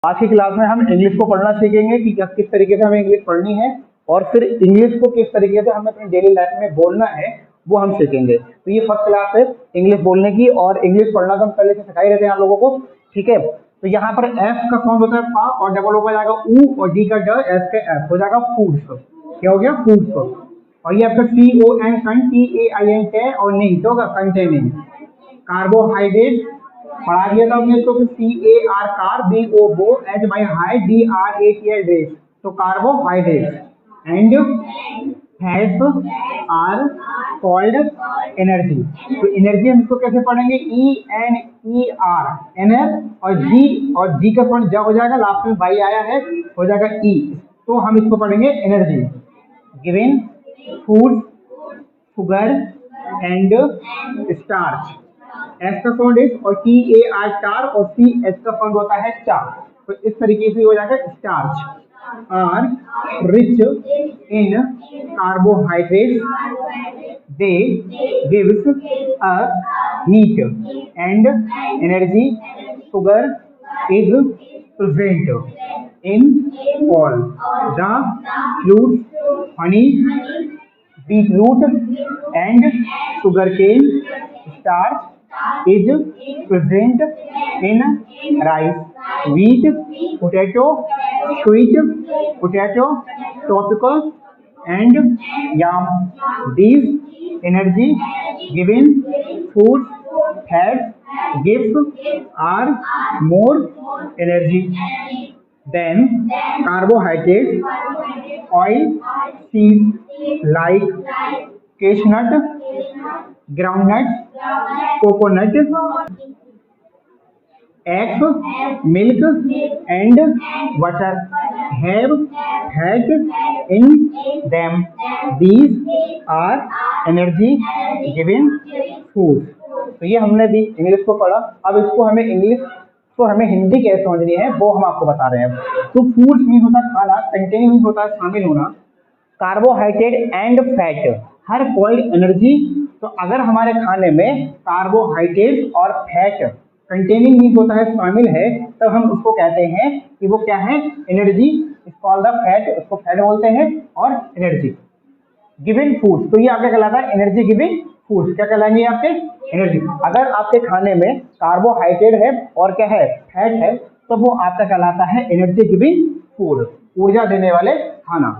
आज की क्लास में हम इंग्लिश को पढ़ना सीखेंगे कि किस तरीके से हमें इंग्लिश पढ़नी है और फिर इंग्लिश को किस तरीके से हमें अपनी डेली लाइफ में बोलना है वो हम सीखेंगे। तो ये फर्स्ट क्लास है इंग्लिश बोलने की, और इंग्लिश पढ़ना तो हम पहले से सिखाई रहते हैं आप लोगों को, ठीक है। तो यहाँ पर एफ का साउंड होता है फा, और डबल हो जाएगा ऊ, और डी का ड, एस का एफ हो जाएगा फूड्स। क्या हो गया? फूड्स। और ये आपका C O N son, T A I N tay, और नहीं तो होगा कंटेनिंग। कार्बोहाइड्रेट पढ़ा दिया था हमने, तो C A R car, B O bo, H by high, D R A T I dress, तो carbohydrate. And fats are called energy. तो एनर्जी हम इसको कैसे पढ़ेंगे? E N E R, N F, और जी का साउंड जब हो जाएगा, लास्ट में बाई आया है, हो जाएगा ई, तो हम इसको पढ़ेंगे energy. Given food, sugar and starch. S का साउंड इस, और टी ए आर टार, और सी एच का साउंड होता है चा, तो इस तरीके से हो जाएगा starch. Are rich in carbohydrate, they gives us heat and energy. Sugar is present in all the fruits, honey, beetroot and sugarcane. Starch is present in rice, wheat, potato, sweet potato, tropical and yam. These energy given foods fats gives are more energy than carbohydrates. Oil seeds like cashew, groundnut, coconut, eggs, milk and butter have fat in them. These are energy giving foods. तो ये हमने भी English को पढ़ा। अब इसको हमें English तो हमें हिंदी कैसे समझनी है वो हम आपको बता रहे हैं। तो फूड्स मीन होता है खाना, कंटेनिंग मीन होता है शामिल होना, कार्बोहाइड्रेट एंड फैट हर कोई एनर्जी। तो अगर हमारे खाने में कार्बोहाइड्रेट और फैट कंटेनिंग मीन होता है शामिल है, तब हम उसको कहते हैं कि वो क्या है? एनर्जी। कॉल द फैट, उसको फैट बोलते हैं, और एनर्जी गिवन फूड्स। तो ये आपका कहलाता है एनर्जी गिविंग फूड्स। क्या कहलाएंगे आपके? एनर्जी। अगर आपके खाने में कार्बोहाइड्रेट है और क्या है? फैट है, तो वो आपका कहलाता है एनर्जी गिविंग फूड, ऊर्जा देने वाले खाना।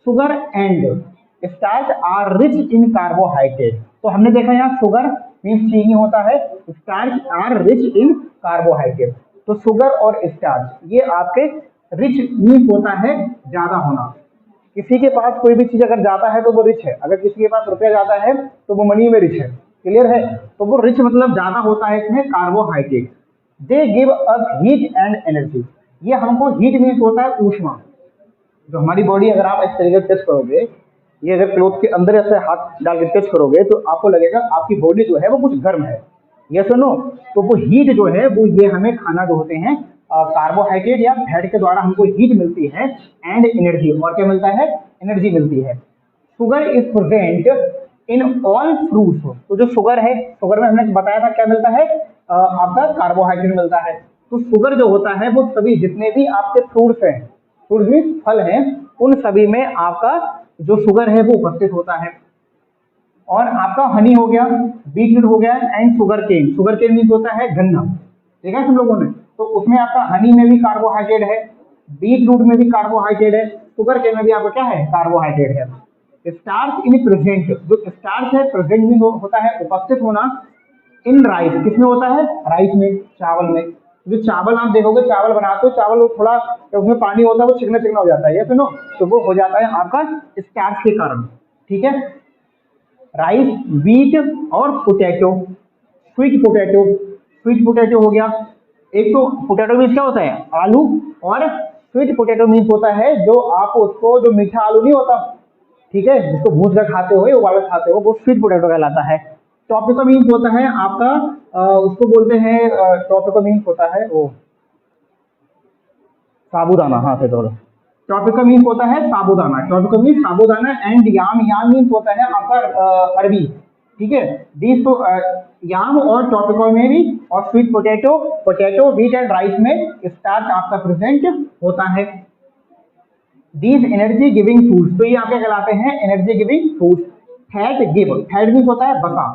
Sugar and starch are rich in carbohydrate. तो हमने देखा यहाँ शुगर मीन्स चीनी होता है, starch are rich in carbohydrate. तो शुगर और स्टार्च ये आपके रिच मीन्स होता है ज्यादा होना। किसी के पास कोई भी चीज अगर ज्यादा है तो वो रिच है, अगर किसी के पास रुपया ज्यादा है तो वो मनी में रिच है, क्लियर है? तो वो रिच मतलब ज्यादा होता है इसमें carbohydrate. They give us heat and energy. ये हमको हीट मीन्स होता है ऊष्मा। जो हमारी बॉडी, अगर आप इस तरीके से टच करोगे, ये अगर क्लोथ के अंदर ऐसे हाथ डाल के टच करोगे तो आपको लगेगा आपकी बॉडी जो है वो कुछ गर्म है, ये सुनो। तो वो हीट जो है वो ये हमें खाना जो होते हैं कार्बोहाइड्रेट या फैट के द्वारा हमको हीट मिलती है एंड एनर्जी। और क्या मिलता है? एनर्जी मिलती है। Sugar is present in all fruits. तो जो शुगर है, शुगर में हमने बताया था क्या मिलता है? आपका कार्बोहाइड्रेट मिलता है। तो शुगर जो होता है वो सभी जितने भी आपके फ्रूट्स हैं, फ्रूट्स भी फल हैं, उन सभी में आपका जो शुगर है वो उपस्थित होता है। और आपका हनी हो गया, बीटरूट हो गया, and sugarcane. Sugarcane mean होता है गन्ना, देखा है तुम लोगों ने? तो उसमें आपका हनी में भी कार्बोहाइड्रेट है, बीटरूट में भी कार्बोहाइड्रेट है, शुगर केन में भी आपका क्या है? कार्बोहाइड्रेट है। स्टार्च इन प्रेजेंट, जो स्टार्च है प्रेजेंट में होता है उपस्थित होना। इन राइस, किसमें होता है? राइस में, चावल में। जो चावल आप देखोगे, चावल बनाते हो, चावल थोड़ा उसमें पानी होता है वो चिकना चिकना हो जाता है, ये सुनो, तो वो हो जाता है आपका स्टार्च के कारण, ठीक है। राइस, व्हीट और potato, sweet potato. Sweet potato हो गया। एक तो पोटैटो मीन्स क्या होता है? आलू, और स्वीट पोटैटो मीन्स होता है जो आप उसको, जो मीठा आलू नहीं होता, ठीक है, जिसको भूज कर खाते हो या उबाल कर खाते हो, वो स्वीट पोटैटो कहलाता है। टॉपिको मीन्स होता है आपका उसको बोलते हैं, टॉपिको मीन्स होता है वो साबूदाना। हाँ से बोलो, टॉपिको मीन्स होता है साबूदाना, टॉपिको मीन्स साबूदाना। एंड याम, याम मीन्स होता है आपका अरबी, ठीक है। दीज तो याम और ट्रॉपिकल में भी, और sweet potato, wheat and rice में स्टार्च आपका प्रेजेंट होता है। दीज एनर्जी गिविंग फूड्स, तो ये आपके कहलाते हैं energy giving foods. Fat give, fat means होता है बसा,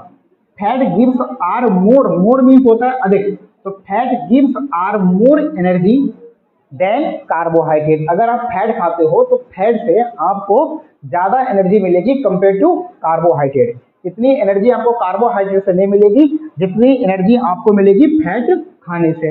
fat gives are more, more means होता है अधिक, तो fat gives are more energy than carbohydrate. अगर आप फैट खाते हो तो फैट से आपको ज्यादा एनर्जी मिलेगी कंपेयर टू कार्बोहाइड्रेट। इतनी एनर्जी आपको कार्बोहाइड्रेट से नहीं मिलेगी जितनी एनर्जी आपको मिलेगी फैट खाने से।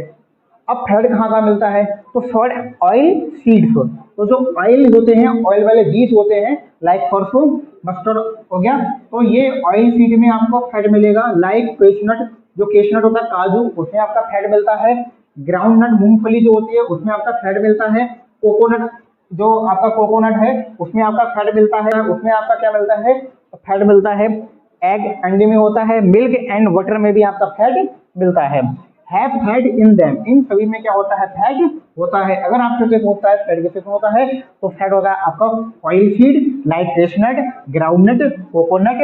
अब फैट कहाँ कहाँ मिलता है, तो फैट ऑयल सीड्स, तो जो ऑयल होते हैं, ऑयल वाले बीज होते हैं, लाइक सरसों, मस्टर्ड हो गया, तो ये ऑयल सीड में आपको फैट मिलेगा। लाइक केशनट, जो केशनट होता है काजू, उसमें आपका फैट मिलता है। ग्राउंड नट मूंगफली जो होती है उसमें आपका फैट मिलता है। कोकोनट, जो आपका कोकोनट है उसमें आपका फैट मिलता है। उसमें आपका क्या मिलता है, फैट मिलता है। एग, अंडे में होता है। मिल्क एंड वाटर में भी आपका फैट मिलता है। हैव फैट इन देम, इन सभी में क्या होता है, फैट होता है। अगर आपके केस होता है फैट किस में होता है, तो फैट होगा आपका oil seed, like cashewnut, groundnut, coconut.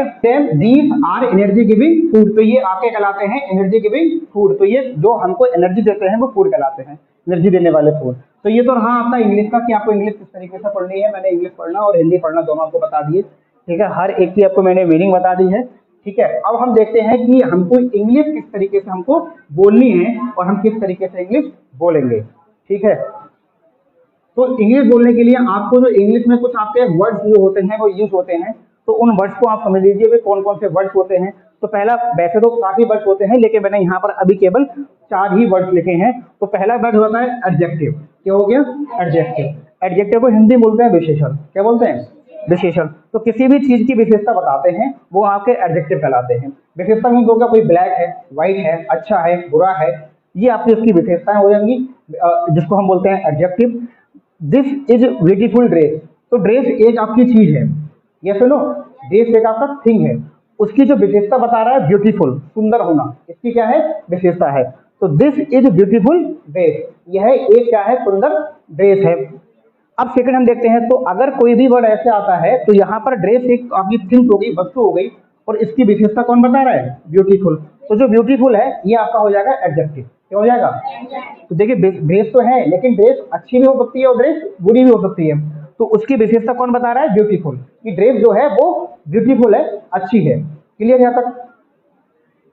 These are energy giving food, तो ये आपके कहलाते हैं एनर्जी गिविंग फूड। तो ये जो हमको एनर्जी देते हैं वो फूड कहलाते हैं, एनर्जी देने वाले फूड। तो ये तो रहा आपका इंग्लिश का कि आपको इंग्लिश किस तरीके से पढ़नी है। मैंने इंग्लिश पढ़ना और हिंदी पढ़ना दोनों आपको बता दिए, ठीक है। हर एक की आपको मैंने मीनिंग बता दी है, ठीक है। अब हम देखते हैं कि हमको इंग्लिश किस तरीके से हमको बोलनी है और हम किस तरीके से इंग्लिश बोलेंगे, ठीक है। तो इंग्लिश बोलने के लिए आपको जो इंग्लिश में कुछ आपके वर्ड्स जो होते हैं वो यूज होते हैं, तो उन वर्ड्स को आप समझ लीजिए कौन कौन से वर्ड्स होते हैं। तो पहला, वैसे तो काफी वर्ड्स होते हैं लेकिन मैंने यहाँ पर अभी केवल 4 ही वर्ड्स लिखे हैं। तो पहला वर्ड होता है एडजेक्टिव। क्या हो गया, एडजेक्टिव। एडजेक्टिव को हिंदी बोलते हैं विशेषण। क्या बोलते हैं, विशेषण। तो किसी भी चीज की विशेषता बताते हैं वो आपके एडजेक्टिव कहलाते हैं। विशेषता मीन्स होगा कोई ब्लैक है, व्हाइट है, अच्छा है, बुरा है, ये आपकी उसकी विशेषताएं हो जाएंगी, जिसको हम बोलते हैं adjective. This is beautiful dress, तो ड्रेस एक आपकी चीज है, ये सुनो, ड्रेस एक आपका थिंग है, उसकी जो विशेषता बता रहा है ब्यूटीफुल, सुंदर होना, इसकी क्या है, विशेषता है। तो दिस इज ब्यूटीफुल ड्रेस, यह एक क्या है, सुंदर ड्रेस है। अब सेकंड हम देखते हैं, तो अगर कोई भी वर्ड ऐसे आता है तो यहाँ पर ड्रेस एक आपकी थिंग हो गई, वस्तु हो गई, और इसकी विशेषता कौन बता रहा है, ब्यूटीफुल। तो जो ब्यूटीफुल है ये आपका हो जाएगा एडजेक्टिव। क्या हो जाएगा, तो देखिए ड्रेस तो है लेकिन ड्रेस अच्छी भी हो सकती है और ड्रेस बुरी भी हो सकती है, तो उसकी विशेषता कौन बता रहा है, ब्यूटीफुल, कि ड्रेस जो है वो ब्यूटीफुल है, अच्छी है। क्लियर यहाँ तक।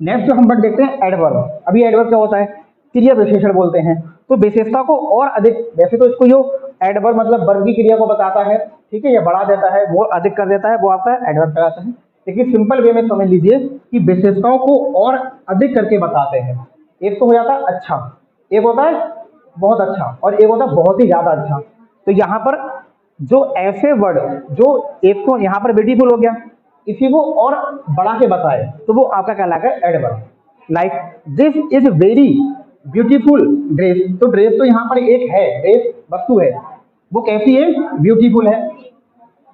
नेक्स्ट जो हम वर्ड देखते हैं एडवर्ब। अभी एडवर्ब क्या होता है, क्रिया विशेषण बोलते हैं। तो विशेषता को और अधिक, वैसे तो इसको जो एडवर्ब मतलब वर्ब की क्रिया को बताता है, ठीक है, ये बढ़ा देता है, वो अधिक कर देता है, वो आपका एडवर्ब कहलाता है। लेकिन सिंपल वे में समझ लीजिए कि विशेषताओं को और अधिक करके बताते हैं। एक तो हो जाता है अच्छा, एक होता है बहुत अच्छा, और एक होता है बहुत ही ज्यादा अच्छा। तो यहाँ पर जो ऐसे वर्ड, जो एक तो यहाँ पर ब्यूटीफुल हो गया, इसी को और बढ़ा के बताए तो वो आपका कहलाएगा adverb. Like this is very beautiful dress, तो ड्रेस तो यहाँ पर एक है, ड्रेस वस्तु है, वो कैसी है, ब्यूटीफुल है।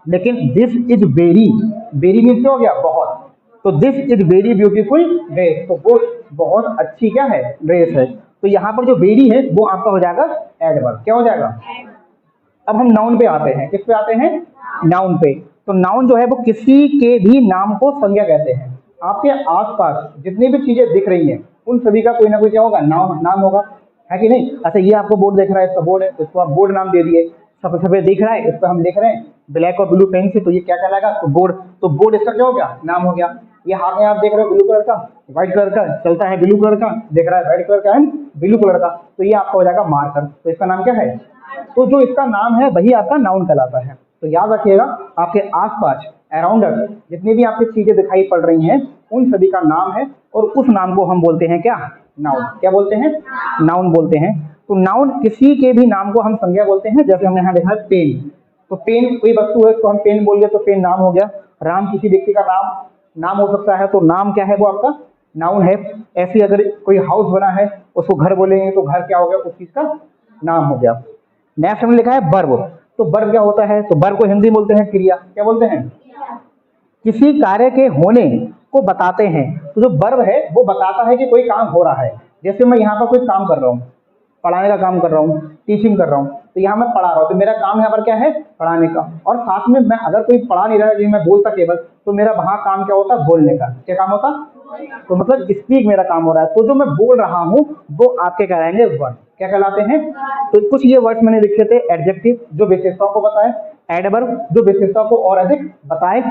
लेकिन this is very, very means क्या हो गया, बहुत, तो this is very beautiful dress, तो वो बहुत अच्छी क्या है, ड्रेस है। तो यहाँ पर जो वेरी है वो आपका हो जाएगा एडवर्ब। क्या हो जाएगा। अब हम नाउन पे आते हैं, किस पे आते हैं, नाउन पे। तो नाउन जो है वो किसी के भी नाम को संज्ञा कहते हैं। आपके आसपास जितनी भी चीजें दिख रही हैं उन सभी का कोई ना कोई क्या होगा, नाम होगा, है कि नहीं। अच्छा, ये आपको बोर्ड दिख रहा है, इसका बोर्ड है, इसको आप बोर्ड नाम दे दिए। सफेद दिख रहा है, इस पर हम लिख रहे हैं ब्लैक और ब्लू पेन से, तो ये क्या कहलाएगा, तो बोर्ड। तो बोर्ड इसका क्या हो गया, नाम हो गया। ये हाथ में आप देख रहे हो ब्लू कलर का, व्हाइट कलर का चलता है, ब्लू कलर का दिख रहा है, व्हाइट कलर का है, ब्लू कलर का, तो ये आपका हो जाएगा मार्कर। तो इसका नाम क्या है, तो जो इसका नाम है वही आपका नाउन कहलाता है। तो याद रखिएगा, आपके आसपास अराउंड अस जितनी भी आपकी चीजें दिखाई पड़ रही हैं उन सभी का नाम है, और उस नाम को हम बोलते हैं क्या, नाउन। क्या बोलते हैं, नाउन बोलते हैं। तो नाउन किसी के भी नाम को हम संज्ञा बोलते हैं। जैसे हमने यहाँ देखा है पेन, तो पेन कोई वस्तु है, तो हम पेन बोल गए तो पेन नाम हो गया। राम किसी व्यक्ति का नाम हो सकता है, तो नाम क्या है, वो आपका नाउन है। ऐसे अगर कोई हाउस बना है उसको घर बोलेंगे तो घर क्या हो गया, उस चीज का नाम हो गया। नेक्स्ट हमने लिखा है वर्ब। तो वर्ब क्या होता है, तो वर्ब को हिंदी बोलते हैं क्रिया। क्या बोलते हैं, किसी कार्य के होने को बताते हैं। तो जो वर्ब है वो बताता है कि कोई काम हो रहा है। जैसे मैं यहाँ पर कोई काम कर रहा हूँ, पढ़ाने का काम कर रहा हूँ, टीचिंग कर रहा हूँ, तो यहाँ मैं पढ़ा रहा हूँ, तो मेरा काम यहाँ पर क्या है, पढ़ाने का। और साथ में मैं अगर कोई पढ़ा नहीं रहा है, मैं बोलता केवल, तो मेरा वहां काम क्या होता, बोलने का। क्या काम होता, तो मतलब स्पीक मेरा काम हो रहा है। तो जो मैं बोल रहा हूँ वो आपके कहलाएंगे वर्ड। क्या कहलाते हैं, तो कुछ ये वर्ड्स मैंने लिखे थे। एडजेक्टिव जो विशेषताओं को बताए, एडवर्ब जो विशेषताओं को और अधिक बताए,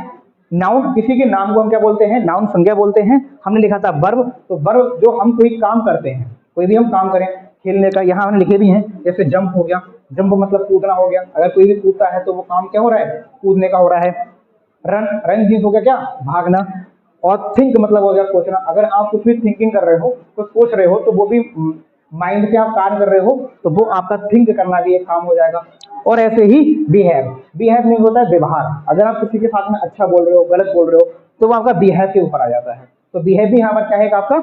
नाउन किसी के नाम को हम क्या बोलते हैं, नाउन संज्ञा बोलते हैं। हमने लिखा था वर्ब, तो वर्ब जो हम कोई काम करते हैं, कोई भी हम काम करें, खेलने का, यहाँ हमने लिखे भी हैं, जैसे जंप हो गया, जंप मतलब कूदना हो गया। अगर कोई भी कूदता है तो वो काम क्या हो रहा है, कूदने का हो रहा है। रन, रन मीन्स हो गया क्या, भागना। और थिंक मतलब हो गया सोचना। अगर आप कुछ भी थिंकिंग कर रहे हो, कुछ सोच रहे हो, तो वो भी माइंड से आप कार्य कर रहे हो, तो वो आपका थिंक करना भी एक काम हो जाएगा। और ऐसे ही बिहेव, बिहेव मीन होता है व्यवहार। अगर आप किसी के साथ में अच्छा बोल रहे हो, गलत बोल रहे हो, तो वो आपका बिहेव के ऊपर आ जाता है। तो बिहेव भी यहाँ पर क्या है आपका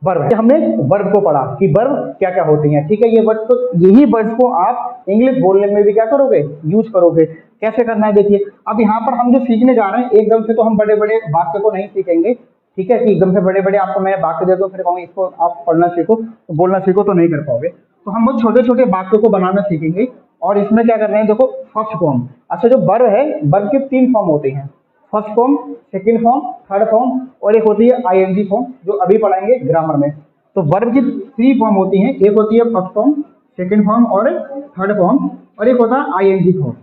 वर्ब है। हमने वर्ब को पढ़ा कि वर्ब क्या क्या होती हैं, ठीक है। ये वर्ड तो यही वर्ड्स को आप इंग्लिश बोलने में भी क्या करोगे, यूज करोगे। कैसे करना है देखिए। अब यहाँ पर हम जो सीखने जा रहे हैं, एकदम से तो हम बड़े बड़े वाक्य को नहीं सीखेंगे, ठीक है, कि एकदम से बड़े बड़े आपको मैं वाक्य दे दूं फिर कहूँगा इसको आप पढ़ना सीखो, तो बोलना सीखो, तो नहीं कर पाओगे। तो हम बहुत छोटे छोटे वाक्यों को बनाना सीखेंगे। और इसमें क्या करना है, देखो फर्स्ट फॉर्म। अच्छा, जो वर्ब है, वर्ब के 3 फॉर्म होते हैं, first form, second form, third form, और एक होती है आईएनजी फॉर्म, जो अभी पढ़ाएंगे ग्रामर में। तो वर्ब की 3 फॉर्म होती हैं, एक होती है फर्स्ट फॉर्म, सेकंड फॉर्म और थर्ड फॉर्म, और एक होता है आईएनजी फॉर्म।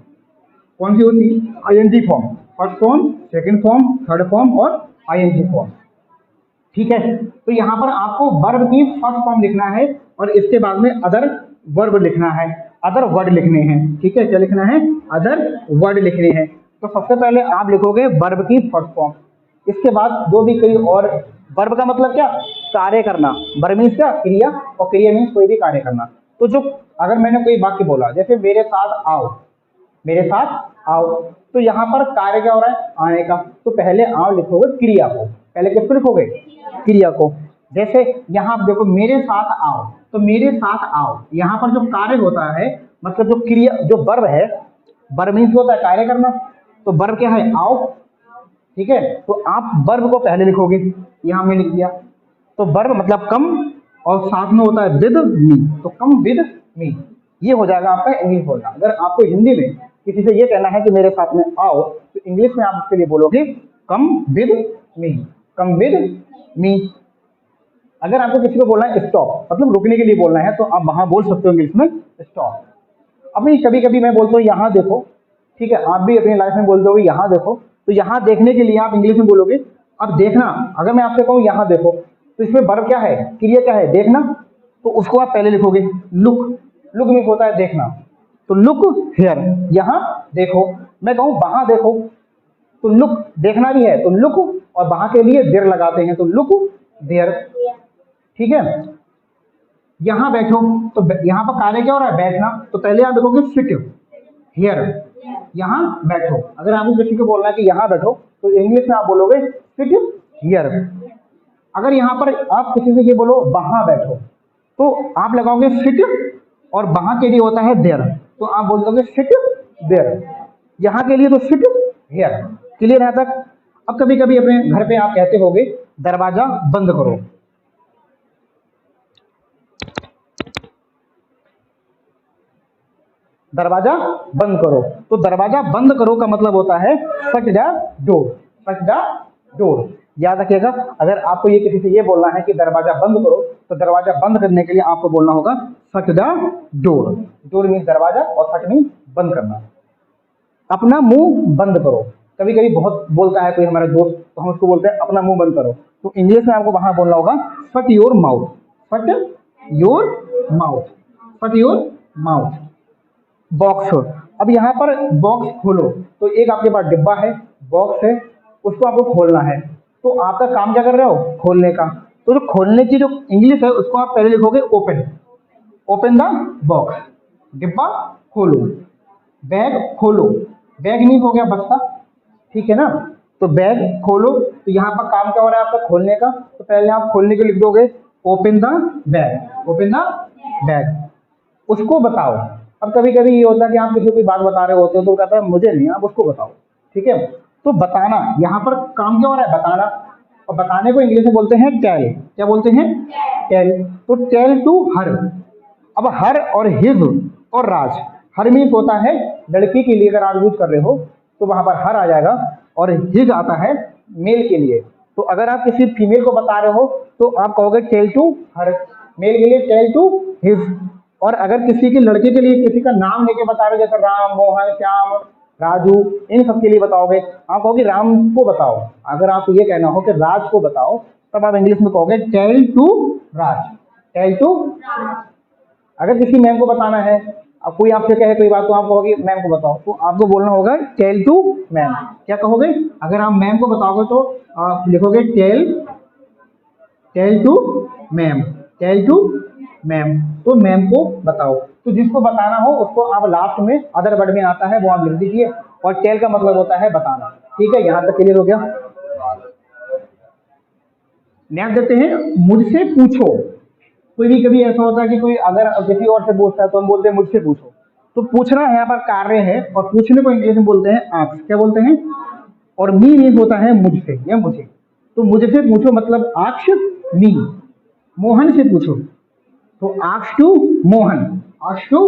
कौन सी होती है, ING form, first form, second form, third form और आईएनजी फॉर्म, ठीक है। तो यहाँ पर आपको वर्ब की फर्स्ट फॉर्म लिखना है और इसके बाद में अदर वर्ब लिखना है, अदर वर्ड लिखने हैं, ठीक है। क्या लिखना है, अदर वर्ड लिखने हैं। तो सबसे पहले आप लिखोगे वर्ब की फर्स्ट फॉर्म। इसके बाद जो भी कोई और, वर्ब का मतलब क्या, कार्य करना। वर्ब मीन्स क्या, क्रिया, और क्रिया मीन्स कोई भी कार्य करना। तो जो अगर मैंने कोई वाक्य बोला, जैसे मेरे साथ आओ, मेरे साथ आओ, तो यहाँ पर कार्य क्या हो रहा है, आने का। तो पहले आओ लिखोगे क्रिया को, पहले किसको लिखोगे, क्रिया को। जैसे यहाँ आप देखो, मेरे साथ आओ, तो मेरे साथ आओ, यहाँ पर जो कार्य होता है, मतलब जो क्रिया, जो वर्ब है, वर्ब मीन्स होता है कार्य करना। तो वर्ब क्या है, आओ, ठीक है। तो आप वर्ब को पहले लिखोगे, यहाँ हमने लिख दिया। तो वर्ब मतलब कम, और साथ में होता है विद मी, तो कम विद मी, ये हो जाएगा आपका इंग्लिश बोलना। अगर आपको हिंदी में किसी से ये कहना है कि मेरे साथ में आओ, तो इंग्लिश में आप उसके लिए बोलोगे come with me, come with me. अगर आपको किसी को बोलना है स्टॉप, मतलब रुकने के लिए बोलना है, तो आप वहां बोल सकते हो इंग्लिश में स्टॉप। अभी कभी कभी मैं बोलता हूँ यहाँ देखो, ठीक है, आप भी अपनी लाइफ में बोलते हो यहाँ देखो, तो यहाँ देखने के लिए आप इंग्लिश में बोलोगे अब देखना। अगर मैं आपसे कहूँ यहाँ देखो, तो इसमें वर्ब क्या है, क्रिया क्या है, देखना, तो उसको आप पहले लिखोगे लुक। लुक मीन्स होता है देखना, तो लुक हियर, यहाँ देखो। मैं कहूँ वहां देखो, तो लुक देखना भी है, तो लुक, और वहां के लिए देर लगाते हैं, तो लुक देयर, ठीक है। यहाँ बैठो, तो यहाँ पर कार्य क्या हो रहा है, बैठना, तो पहले आप देखोगे सिट हियर, यहाँ बैठो। अगर आपको किसी को बोलना है कि यहाँ बैठो, तो इंग्लिश में आप बोलोगे सिट हियर। अगर यहाँ पर आप किसी से ये बोलो वहां बैठो, तो आप लगाओगे सिट, और वहां के लिए होता है देयर, तो आप बोल दोगे सिट देयर। यहाँ के लिए तो सिट हियर। क्लियर है तक। अब कभी कभी अपने घर पे आप कहते होगे दरवाजा बंद करो, दरवाजा बंद करो। तो दरवाजा बंद करो का मतलब होता है shut the door, shut the door. याद रखिएगा, अगर आपको ये किसी से ये बोलना है कि दरवाजा बंद करो, तो दरवाजा बंद करने के लिए आपको बोलना होगा shut the door. Door means दरवाजा और शट मीन्स बंद करना। अपना मुंह बंद करो। कभी कभी बहुत बोलता है कोई हमारा दोस्त, तो हम उसको बोलते हैं अपना मुंह बंद करो, तो इंग्लिश में आपको वहां बोलना होगा shut your mouth, shut your mouth, shut your mouth. Box, अब यहाँ पर बॉक्स खोलो, तो एक आपके पास डिब्बा है, बॉक्स है, उसको आपको खोलना है। तो आपका काम क्या कर रहे हो, खोलने का। तो जो खोलने की जो इंग्लिश है, उसको आप पहले लिखोगे ओपन, ओपन द बॉक्स। डिब्बा खोलो, बैग खोलो, बैग नहीं हो गया बस्ता, ठीक है ना। तो बैग खोलो, तो यहाँ पर काम क्या हो रहा है आपका, खोलने का। तो पहले आप खोलने के लिख दोगे open the bag, open the bag. उसको बताओ। अब कभी कभी ये होता है कि आप किसी को कोई बात बता रहे होते हो, तो कहता है मुझे नहीं, आप उसको बताओ, ठीक है। तो बताना, यहाँ पर काम क्या हो रहा है, बताना। और बताने को इंग्लिश में बोलते हैं टेल। क्या बोलते हैं, टेल। तो टेल टू हर। अब हर और हिज और राज। हर मीन्स होता है लड़की के लिए, अगर आप यूज कर रहे हो तो वहां पर हर आ जाएगा, और हिज आता है मेल के लिए। तो अगर आप किसी फीमेल को बता रहे हो तो आप कहोगे टेल टू हर, मेल के लिए टेल टू हिज। और अगर किसी के लड़के के लिए किसी का नाम लेके बता रहे हो, जैसे राम, मोहन, श्याम, राजू, इन सब के लिए बताओगे, आप कहोगे राम को बताओ। अगर आपको ये कहना हो कि राज को बताओ, तब आप इंग्लिश में कहोगे tell to Raj, tell to. अगर किसी मैम को बताना है, अब कोई आपसे कहे कोई बात, तो आप कहोगे मैम को बताओ, तो आपको बोलना होगा टेल टू मैम। क्या कहोगे? अगर आप मैम को बताओगे तो आप लिखोगे tell to ma'am, tell to ma'am, तो मैम को बताओ। तो जिसको बताना हो उसको आप लास्ट में अदर वर्ड में आता है वो आप लिख दीजिए, और टेल का मतलब होता है बताना। ठीक है, यहां तक क्लियर हो गया। नेक्स्ट देते हैं मुझसे पूछो। कोई भी कभी ऐसा होता है कि कोई अगर किसी और से पूछता है तो हम बोलते हैं मुझसे पूछो। तो पूछना यहाँ पर कार्य है, और पूछने को इंग्लिश में बोलते हैं आस्क। क्या बोलते हैं? और मी मीन होता है मुझसे या मुझे। तो मुझसे पूछो मतलब आस्क मी। मोहन से पूछो तो ask to Mohan, ask to.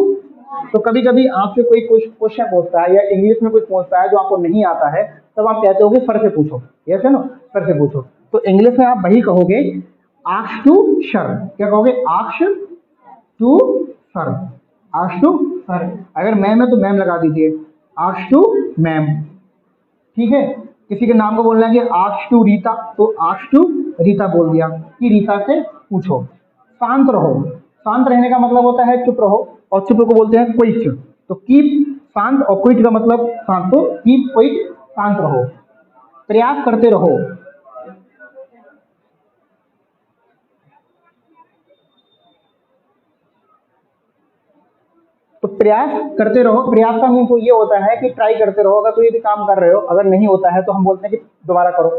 तो कभी कभी आपसे कोई कुछ क्वेश्चन पूछता है या इंग्लिश में कुछ पूछता है जो आपको नहीं आता है, तब आप कहते हो कि सर से पूछो। यस है ना, सर से पूछो। तो इंग्लिश में आप वही कहोगे आस्क टू सर। क्या कहोगे? Ask to sir, ask to sir. अगर मैम है तो मैम लगा दीजिए, आस्क टू मैम। ठीक है, किसी के नाम को बोलना है कि आस्क टू रीता, तो आस्क टू रीता बोल दिया कि रीता से पूछो। शांत रहो, शांत रहने का मतलब होता है चुप रहो, और चुप को बोलते हैं क्विट। तो कीप शांत, और क्विट का मतलब शांत। तो कीप क्विट, शांत रहो। प्रयास करते रहो, तो प्रयास करते रहो। प्रयास का मीन तो ये होता है कि ट्राई करते रहो। अगर कोई भी काम कर रहे हो, अगर नहीं होता है तो हम बोलते हैं कि दोबारा करो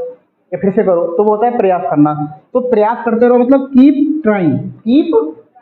या फिर से करो, तो वो होता है प्रयास करना। तो प्रयास करते रहो मतलब कीप ट्राइंग, कीप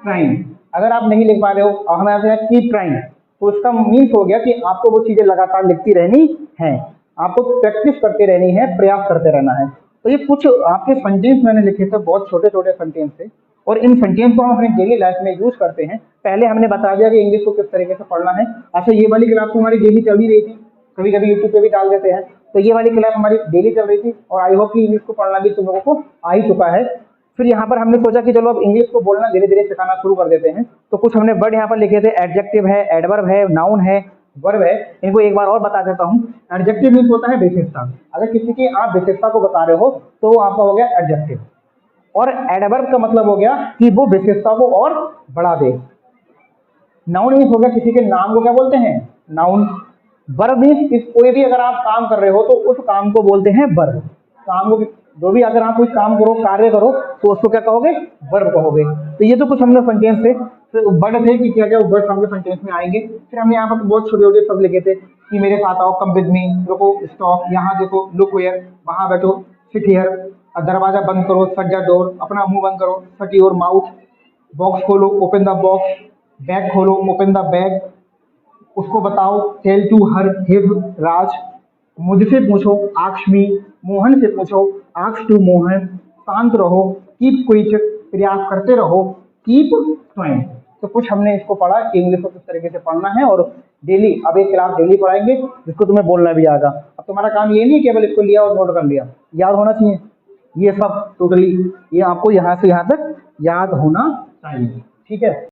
ट्राइंग। अगर आप नहीं लिख पा रहे हो और हमें आता है कीप ट्राइंग, तो इसका मीन्स हो गया कि आपको वो चीजें लगातार लिखती रहनी है, आपको प्रैक्टिस करते रहनी है, प्रयास करते रहना है। तो ये कुछ आपके सेंटेंस मैंने लिखे थे, बहुत छोटे छोटे सेंटेंस थे, और इन सेंटेंस को हम अपने डेली लाइफ में यूज करते हैं। पहले हमने बता दिया कि इंग्लिश को किस तरीके से पढ़ना है। अच्छा, ये वाली क्लास तो हमारी डेली चल ही रही थी, कभी कभी यूट्यूब पे भी डाल देते हैं। तो ये वाली क्लास हमारी डेली चल रही थी, और आई होप कि इंग्लिश को पढ़ना भी तुम लोगों को आ ही चुका है। फिर यहाँ पर हमने सोचा कि चलो अब इंग्लिश को बोलना धीरे धीरे सिखाना शुरू कर देते हैं। तो कुछ हमने वर्ड यहाँ पर लिखे थे, एडजेक्टिव है, एडवर्ब है, नाउन है, वर्ब है। इनको एक बार और बता देता हूँ। एडजेक्टिव मीन्स होता है विशेषता। अगर किसी की आप विशेषता को बता रहे हो तो वो आपका हो गया एडजेक्टिव। और एडवर्ब का मतलब हो गया कि वो विशेषता को और बढ़ा दे। नाउन मीन्स हो गया किसी के नाम को क्या बोलते हैं? नाउन। वर्ब मीन्स कोई भी अगर आप काम कर रहे हो तो उस काम को बोलते हैं वर्ब। काम को जो भी अगर आप कोई काम करो, कार्य करो, तो उसको क्या कहोगे? वर्ब कहोगे। तो ये तो कुछ हमने सेंटेंस थे, तो वर्ड थे कि क्या क्या वर्ड हमने सेंटेंस में आएंगे। फिर हमने यहाँ पर बहुत छोटे छोटे शब्द लिखे थे कि मेरे साथ आओ, कम विद मी, रुको, स्टॉप, यहाँ देखो, लुक वेयर, वहां बैठो, सिट हियर, दरवाजा बंद करो, शट द डोर, अपना मुंह बंद करो, शट योर माउथ, बॉक्स खोलो, ओपन द बॉक्स, बैग खोलो, ओपन द बैग, उसको बताओ, टेल टू हर हिज राज, मुझसे पूछो, आस्क मी, मोहन से पूछो, आस्क टू मोहन, शांत रहो, कीप क्विट, प्रयास करते रहो, कीप ट्राइंग। तो कुछ हमने इसको पढ़ा कि इंग्लिश को किस तरीके से पढ़ना है, और डेली, अब एक क्लास डेली पढ़ाएंगे जिसको तुम्हें बोलना भी आएगा। अब तुम्हारा काम ये नहीं है केवल इसको लिया और नोट कर लिया, याद होना चाहिए ये सब टोटली, ये आपको यहाँ से यहाँ तक याद होना चाहिए। ठीक है।